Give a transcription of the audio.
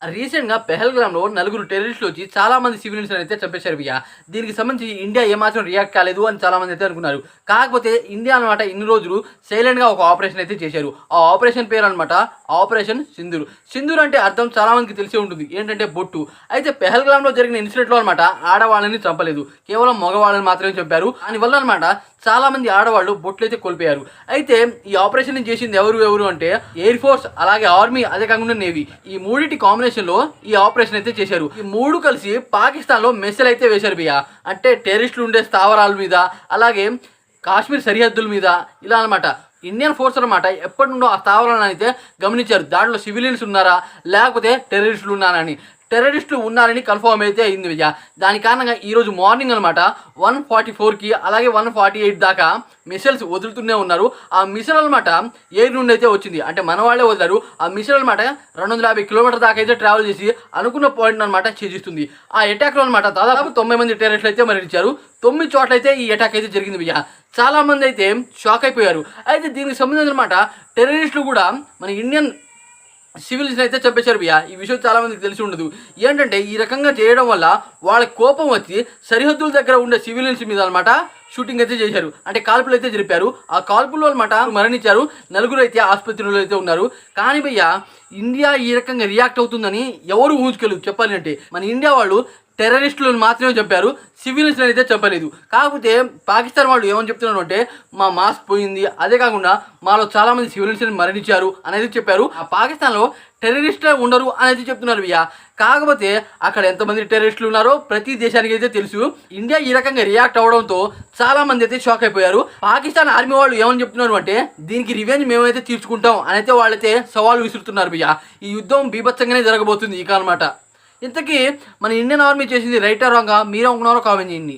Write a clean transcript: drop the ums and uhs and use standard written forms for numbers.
రీసెంట్‌గా పెహల్గామ్‌లో నలుగురు టెర్రరిస్టులు వచ్చి చాలా మంది సివిలియన్స్‌ని అయితే చంపేశారు భయ్యా. దీనికి సంబంధించి ఇండియా ఏమాత్రం రియాక్ట్ కాలేదు అని చాలా మంది అయితే అనుకున్నారు. కాకపోతే ఇండియా అనమాట ఇన్ని రోజులు సైలెంట్‌గా ఒక ఆపరేషన్ అయితే చేశారు. ఆ ఆపరేషన్ పేరు అనమాట ఆపరేషన్ సింధూర్. సింధూర్ అంటే అర్థం చాలా మందికి తెలిసే ఉంటుంది. ఏంటంటే బొట్టు. అయితే పెహల్గామ్‌లో జరిగిన ఇన్సిడెంట్‌లో అనమాట ఆడవాళ్ళని చంపలేదు. కేవలం మగవాళ్ళని మాత్రమే చంపారు. దానివల్ల అనమాట చాలా మంది ఆడవాళ్ళు బొట్లయితే కోల్పోయారు. అయితే ఈ ఆపరేషన్ చేసింది ఎవరు అంటే ఎయిర్ ఫోర్స్, అలాగే ఆర్మీ, అదే కాకుండా నేవీ. ఈ మూడిటి కాంబినేషన్లో ఈ ఆపరేషన్ అయితే చేశారు. ఈ మూడు కలిసి పాకిస్తాన్లో మెస్సెలు అయితే వేశారు భయ్యా. అంటే టెర్రరిస్టులు ఉండే స్థావరాల మీద, అలాగే కాశ్మీర్ సరిహద్దుల మీద ఇలా అనమాట. ఇండియన్ ఫోర్స్ అనమాట ఎప్పటి నుండో ఆ స్థావరాలను అయితే గమనించారు. దాంట్లో సివిలియన్స్ ఉన్నారా లేకపోతే టెర్రరిస్టులు ఉన్నారా అని. టెర్రరిస్టులు ఉన్నారని కన్ఫర్మ్ అయితే అయింది విజయ. దాని కారణంగా ఈరోజు మార్నింగ్ అనమాట 144కి అలాగే 148 దాకా మిసైల్స్ వదులుతూనే ఉన్నారు. ఆ మిసైల్ అనమాట ఎయిర్ నుండి అయితే వచ్చింది. అంటే మన వాళ్ళే వదిలారు. ఆ మిసైల్ అనమాట 250 కిలోమీటర్ దాకా అయితే ట్రావెల్ చేసి అనుకున్న పాయింట్ అనమాట ఛేదిస్తుంది. ఆ అటాక్లో అనమాట దాదాపు 90 మంది టెర్రరిస్టులు అయితే మరణించారు. 9 చోట్ల అయితే ఈ అటాక్ అయితే జరిగింది విజయ. చాలా మంది అయితే షాక్ అయిపోయారు. అయితే దీనికి సంబంధించిన అనమాట టెర్రరిస్టులు కూడా మన ఇండియన్ సివిల్స్ని అయితే చంపేశారు భయ్యా. ఈ విషయం చాలా మందికి తెలిసి ఉండదు. ఏంటంటే ఈ రకంగా చేయడం వల్ల వాళ్ళ కోపం వచ్చి సరిహద్దుల దగ్గర ఉండే సివిలియన్స్ మీద అనమాట షూటింగ్ అయితే చేశారు. అంటే కాల్పులు అయితే జరిపారు. ఆ కాల్పుల్లో అనమాట మరణించారు. నలుగురు అయితే ఆసుపత్రిలో అయితే ఉన్నారు. కానీ భయ్యా ఇండియా ఈ రకంగా రియాక్ట్ అవుతుందని ఎవరు ఊహించుకోలేదు. చెప్పాలి అంటే మన ఇండియా వాళ్ళు టెర్రరిస్టులను మాత్రమే చంపారు, సివిలియన్స్ని అయితే చంపలేదు. కాకపోతే పాకిస్తాన్ వాళ్ళు ఏమని చెప్తున్నారు అంటే మా మాస్క్ పోయింది, అదే కాకుండా మాలో చాలామంది సివిలియన్స్ని మరణించారు అనేది చెప్పారు. ఆ పాకిస్తాన్లో టెర్రరిస్టులే ఉండరు అనేది చెప్తున్నారు భయ్యా. కాకపోతే అక్కడ ఎంతమంది టెర్రరిస్టులు ఉన్నారో ప్రతి దేశానికి అయితే తెలుసు. ఇండియా ఈ రకంగా రియాక్ట్ అవడంతో చాలా మంది అయితే షాక్ అయిపోయారు. పాకిస్తాన్ ఆర్మీ వాళ్ళు ఏమని చెప్తున్నారు అంటే దీనికి రివెంజ్ మేమైతే తీర్చుకుంటాం అనైతే వాళ్ళైతే సవాల్ విసురుతున్నారు భయ్యా. ఈ యుద్ధం బీభత్సంగానే జరగబోతుంది ఇక అనమాట. ఇంతకీ మన ఇండియన్ ఆర్మీ చేసింది రైటా రాంగా మీరు అనుకున్నారో కామెంట్ చేయండి.